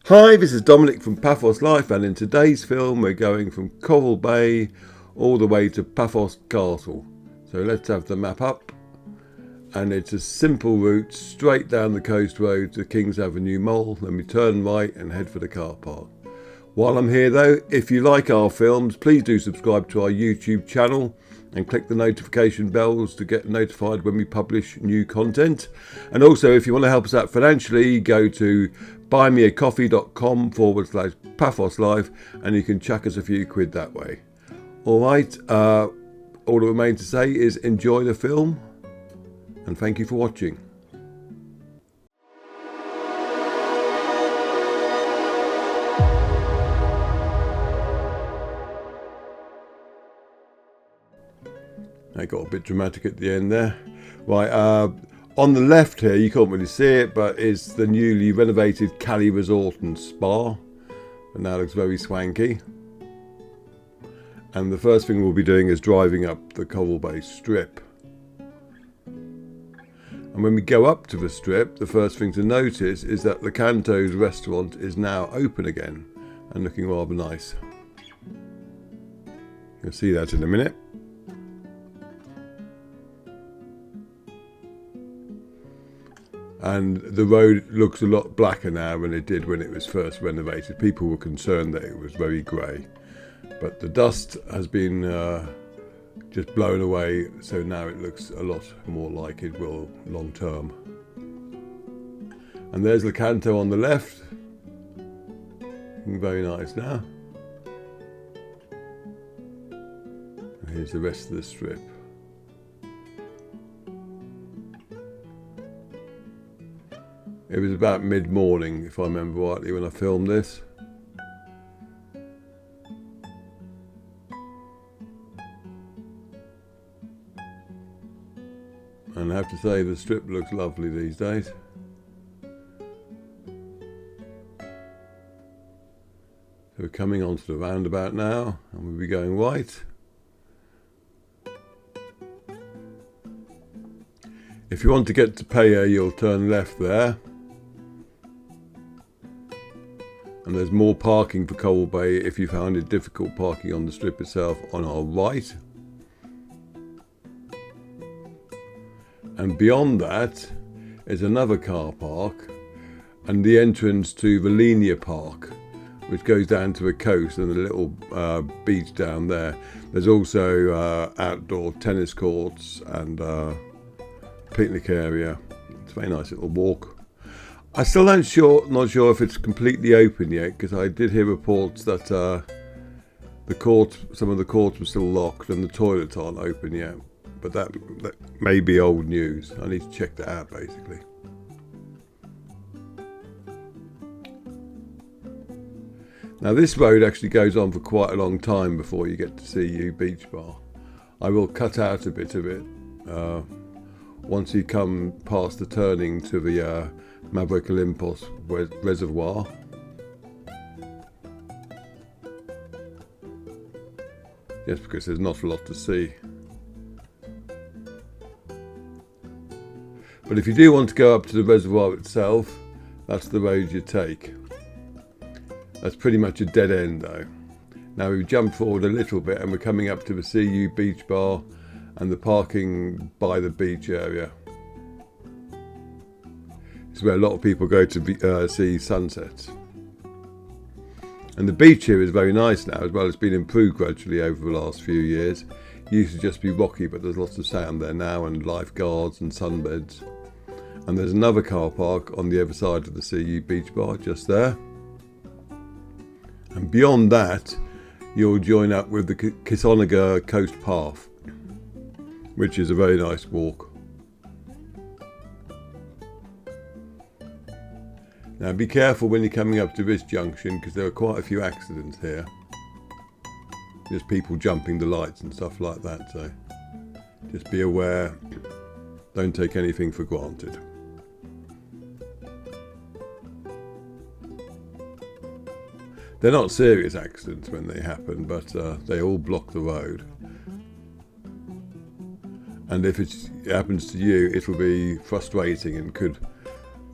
Hi, this is Dominic from Paphos Life, and in today's film we're going from Koro Bay all the way to Paphos Castle. So let's have the map up, and it's a simple route straight down the coast road to Kings Avenue Mall. Then we turn right and head for the car park. While I'm here though, if you like our films, please do subscribe to our YouTube channel and click the notification bells to get notified when we publish new content. And also, if you want to help us out financially, go to buymeacoffee.com/Paphos Life and you can chuck us a few quid that way. Alright, all that remains to say is enjoy the film and thank you for watching. I got a bit dramatic at the end there. Right, on the left here, you can't really see it, but it's the newly renovated Cali Resort and Spa. But now it looks very swanky. And the first thing we'll be doing is driving up the Koro Bay Strip. And when we go up to the strip, the first thing to notice is that Lekanto's restaurant is now open again and looking rather nice. You'll see that in a minute. And the road looks a lot blacker now than it did when it was first renovated. People were concerned that it was very grey, but the dust has been just blown away, so now it looks a lot more like it will long term. And there's Lekanto on the left, looking very nice now. And here's the rest of the strip. It was about mid-morning, if I remember rightly, when I filmed this. And I have to say, the strip looks lovely these days. So we're coming onto the roundabout now, and we'll be going right. If you want to get to Paphos, you'll turn left there. And there's more parking for Koro Bay if you found it difficult parking on the strip itself on our right. And beyond that is another car park and the entrance to the Linear Park, which goes down to the coast and a little beach down there. There's also outdoor tennis courts and picnic area. It's a very nice little walk. I'm still not sure if it's completely open yet, because I did hear reports that some of the courts were still locked and the toilets aren't open yet. But that may be old news. I need to check that out basically. Now this road actually goes on for quite a long time before you get to CU Beach Bar. I will cut out a bit of it once you come past the turning to the Maverick Olympos Reservoir. Just because there's not a lot to see. But if you do want to go up to the reservoir itself, that's the road you take. That's pretty much a dead end though. Now we've jumped forward a little bit and we're coming up to the CU Beach Bar and the parking by the beach area. It's where a lot of people go to see sunsets. And the beach here is very nice now as well. It's been improved gradually over the last few years. It used to just be rocky, but there's lots of sand there now and lifeguards and sunbeds. And there's another car park on the other side of the CU Beach Bar, just there. And beyond that, you'll join up with the Kisonaga Coast Path, which is a very nice walk. Now be careful when you're coming up to this junction, because there are quite a few accidents here. Just people jumping the lights and stuff like that, so just be aware. Don't take anything for granted. They're not serious accidents when they happen, but they all block the road. And if it happens to you, it will be frustrating and could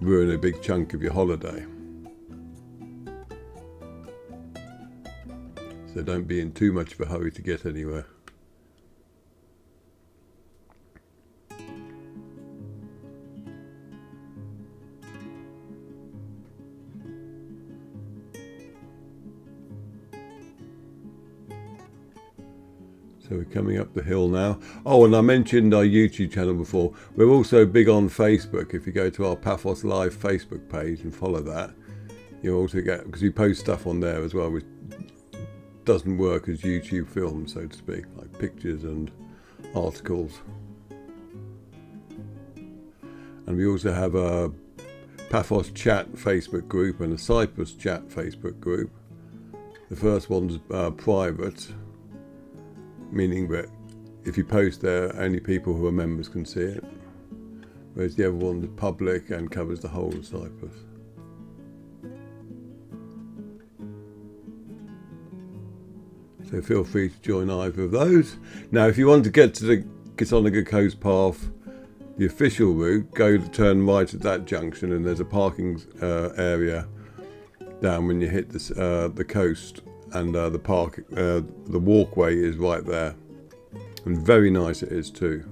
ruin a big chunk of your holiday. so don't be in too much of a hurry to get anywhere. So we're coming up the hill now. Oh, and I mentioned our YouTube channel before. We're also big on Facebook. If you go to our Paphos Live Facebook page and follow that, you'll also get, because we post stuff on there as well, which doesn't work as YouTube film, so to speak, like pictures and articles. And we also have a Paphos Chat Facebook group and a Cyprus Chat Facebook group. The first one's private, meaning that if you post there, only people who are members can see it, whereas the other one's public and covers the whole of Cyprus. So feel free to join either of those. Now, if you want to get to the Kisonaga Coast Path, the official route, turn right at that junction, and there's a parking area down when you hit the coast. And the walkway is right there, and very nice it is too.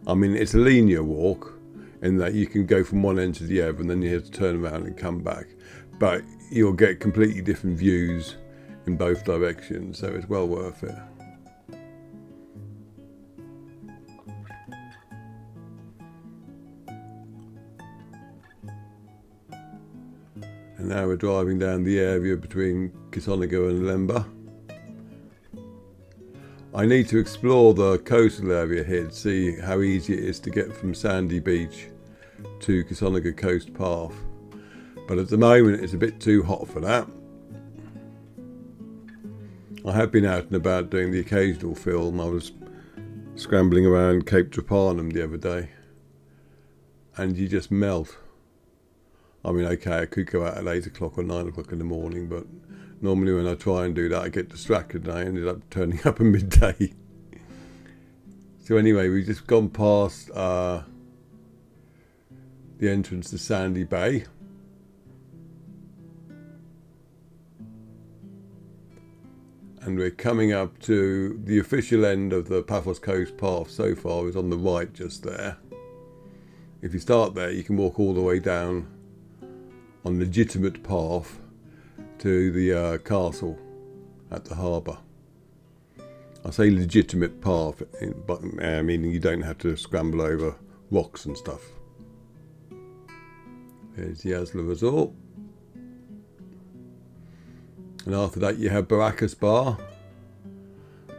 I mean, it's a linear walk in that you can go from one end to the other, and then you have to turn around and come back. But you'll get completely different views in both directions, so it's well worth it. And now we're driving down the area between Kisonaga and Lemba. I need to explore the coastal area here to see how easy it is to get from Sandy Beach to Kisonaga Coast Path. But at the moment it's a bit too hot for that. I have been out and about doing the occasional film. I was scrambling around Cape Trepanum the other day, and you just melt. I mean, okay, I could go out at 8 o'clock or 9 o'clock in the morning, but normally when I try and do that, I get distracted and I ended up turning up at midday. So anyway, we've just gone past the entrance to Sandy Bay. And we're coming up to the official end of the Paphos Coast Path so far is on the right just there. If you start there, you can walk all the way down on legitimate path to the castle at the harbour. I say legitimate path, but meaning you don't have to scramble over rocks and stuff. There's the Asla Resort. And after that you have Baracus Bar,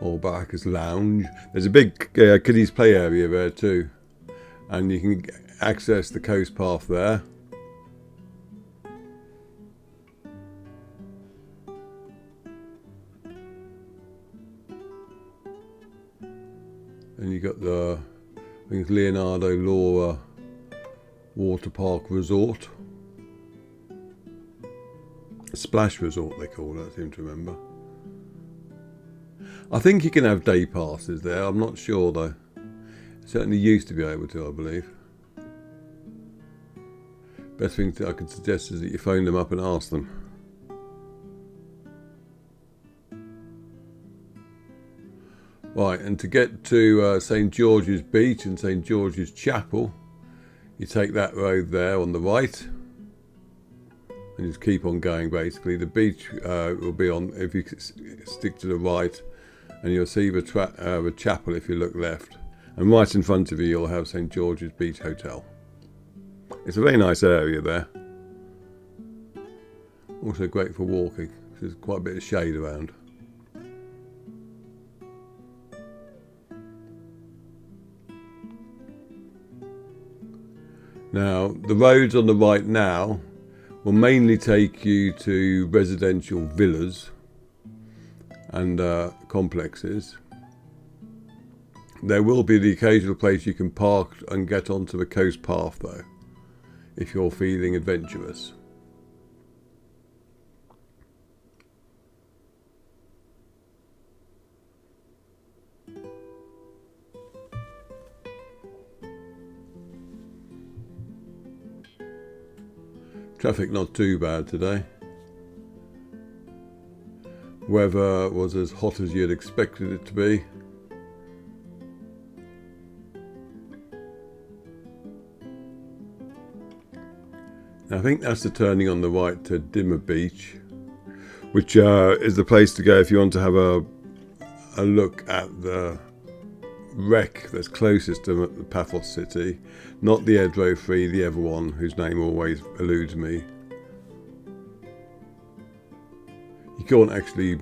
or Baracus Lounge. There's a big kiddies play area there too, and you can access the coast path there. And you got the, I think it's Leonardo Laura Water Park Resort. A splash resort they call it, I seem to remember. I think you can have day passes there, I'm not sure though. Certainly used to be able to, I believe. Best thing I could suggest is that you phone them up and ask them. Right, and to get to St George's Beach and St George's Chapel, you take that road there on the right and just keep on going basically. The beach will be on, if you stick to the right, and you'll see the chapel if you look left. And right in front of you you'll have St George's Beach Hotel. It's a very nice area there. Also great for walking, there's quite a bit of shade around. Now, the roads on the right now will mainly take you to residential villas and complexes. There will be the occasional place you can park and get onto the coast path though, if you're feeling adventurous. Traffic not too bad today. Weather was as hot as you'd expected it to be. I think that's the turning on the right to Dimmer Beach, which is the place to go if you want to have a look at the wreck that's closest to the Paphos city, not the Edro 3, the other one whose name always eludes me. You can't actually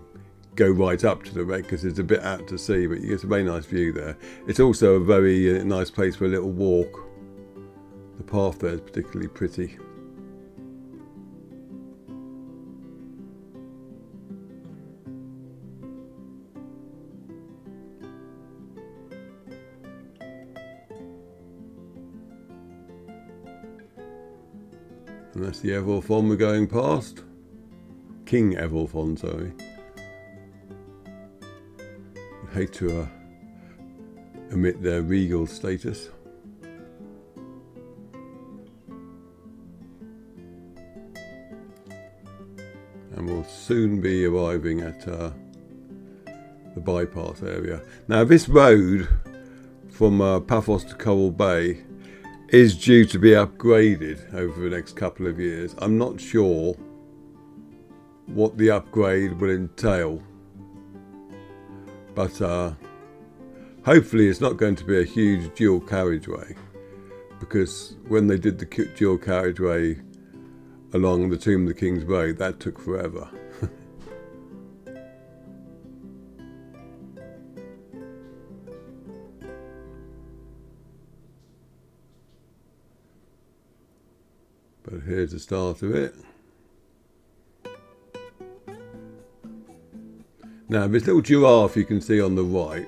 go right up to the wreck because it's a bit out to sea, but you get a very nice view there. It's also a very nice place for a little walk. The path there is particularly pretty. And that's the Evolfon we're going past. King Evolfon, sorry. I'd hate to omit their regal status. And we'll soon be arriving at the bypass area. Now this road from Paphos to Koro Bay is due to be upgraded over the next couple of years. I'm not sure what the upgrade will entail, but hopefully it's not going to be a huge dual carriageway, because when they did the dual carriageway along the Tomb of the King's Road, that took forever. But here's the start of it. Now this little giraffe you can see on the right,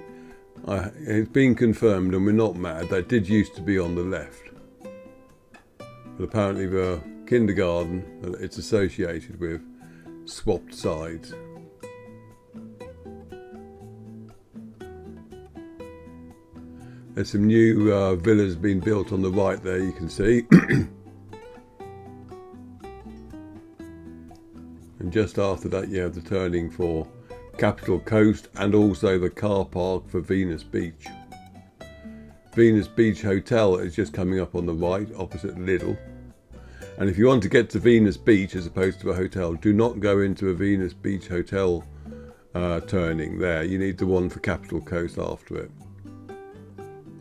it's been confirmed, and we're not mad, that did used to be on the left. But apparently the kindergarten that it's associated with swapped sides. There's some new villas being built on the right there, you can see. And just after that you have the turning for Capital Coast and also the car park for Venus Beach. Venus Beach Hotel is just coming up on the right opposite Lidl. And if you want to get to Venus Beach as opposed to a hotel, do not go into a Venus Beach Hotel turning there. You need the one for Capital Coast after it.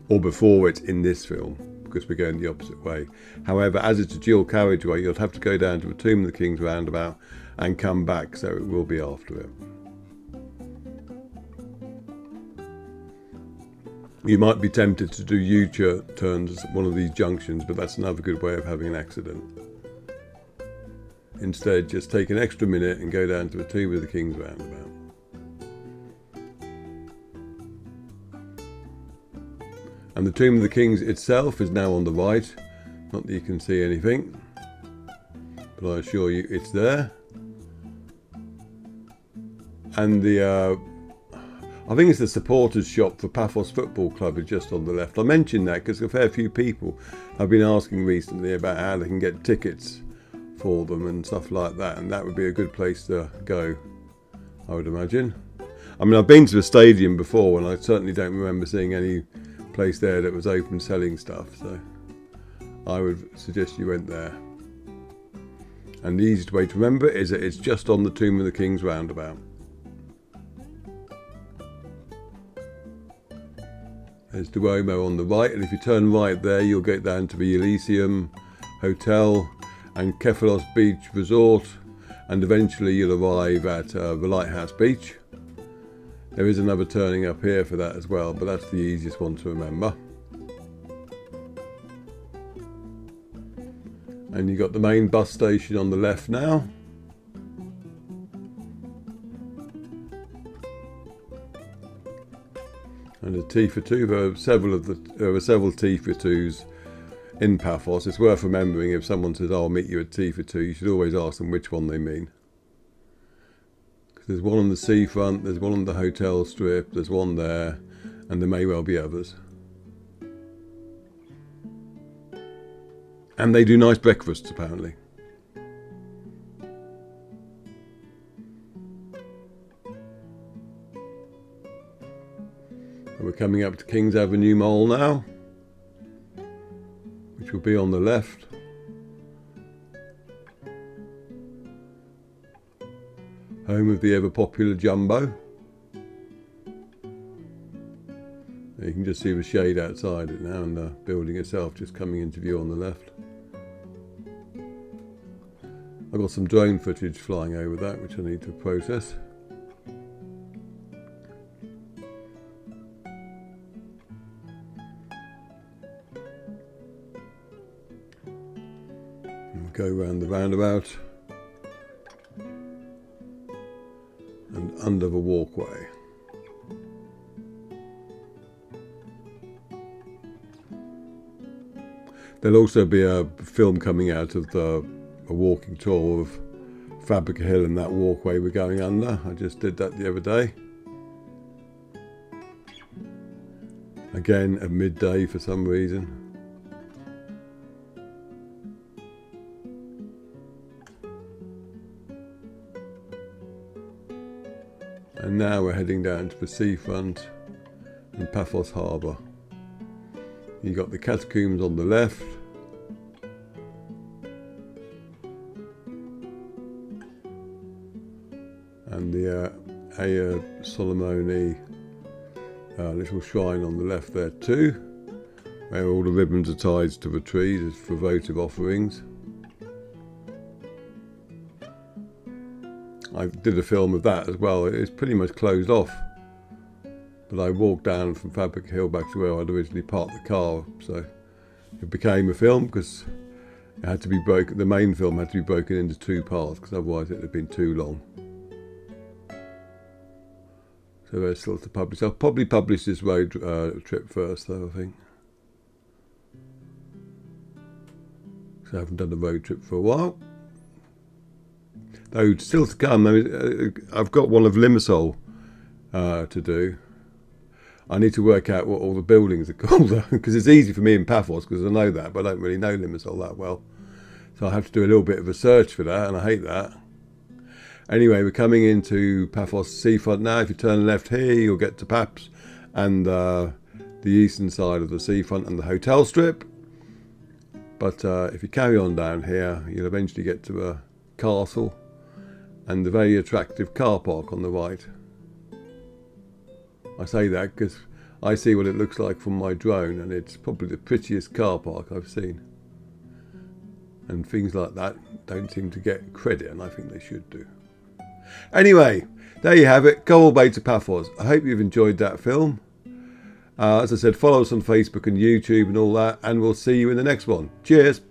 Or before it in this film, because we're going the opposite way. However, as it's a dual carriageway, you'll have to go down to the Tomb of the King's roundabout and come back, so it will be after it. You might be tempted to do U-turns at one of these junctions, but that's another good way of having an accident. Instead, just take an extra minute and go down to the Tomb of the King's roundabout. And the Tomb of the Kings itself is now on the right. Not that you can see anything, but I assure you it's there. And I think it's the supporters shop for Paphos Football Club is just on the left. I mentioned that because a fair few people have been asking recently about how they can get tickets for them and stuff like that, and that would be a good place to go, I would imagine. I mean, I've been to the stadium before and I certainly don't remember seeing any place there that was open selling stuff, so I would suggest you went there. And the easiest way to remember is that it's just on the Tomb of the Kings roundabout. There's Duomo on the right, and if you turn right there you'll get down to the Elysium Hotel and Kephalos Beach Resort, and eventually you'll arrive at the Lighthouse Beach. There is another turning up here for that as well, but that's the easiest one to remember. And you've got the main bus station on the left now. And a T for two. There are several T for twos in Paphos. It's worth remembering if someone says, "Oh, I'll meet you at T for two," you should always ask them which one they mean. Because there's one on the seafront, there's one on the hotel strip, there's one there, and there may well be others. And they do nice breakfasts, apparently. We're coming up to Kings Avenue Mall now, which will be on the left. Home of the ever popular Jumbo. You can just see the shade outside it now, and the building itself just coming into view on the left. I've got some drone footage flying over that, which I need to process. And go around the roundabout and under the walkway. There'll also be a film coming out of a walking tour of Fabrica Hill and that walkway we're going under. I just did that the other day. Again at midday for some reason. And now we're heading down to the seafront and Paphos Harbour. You've got the catacombs on the left. And the Aya Solomoni little shrine on the left there too, where all the ribbons are tied to the trees for votive offerings. I did a film of that as well. It's pretty much closed off. But I walked down from Fabrica Hill back to where I'd originally parked the car, so it became a film because it had to be broken. The main film had to be broken into two parts because otherwise it would have been too long. So there's still to publish. I'll probably publish this road trip first, though, I think. So I haven't done a road trip for a while. Though still to come, I've got one of Limassol to do. I need to work out what all the buildings are called, because it's easy for me in Paphos because I know that, but I don't really know Limassol that well. So I have to do a little bit of a search for that, and I hate that. Anyway, we're coming into Paphos seafront now. If you turn left here, you'll get to Paphos and the eastern side of the seafront and the hotel strip. But if you carry on down here, you'll eventually get to a castle and the very attractive car park on the right. I say that because I see what it looks like from my drone, and it's probably the prettiest car park I've seen. And things like that don't seem to get credit, and I think they should do. Anyway, there you have it. Go all the way to Paphos. I hope you've enjoyed that film. As I said, follow us on Facebook and YouTube and all that, and we'll see you in the next one. Cheers.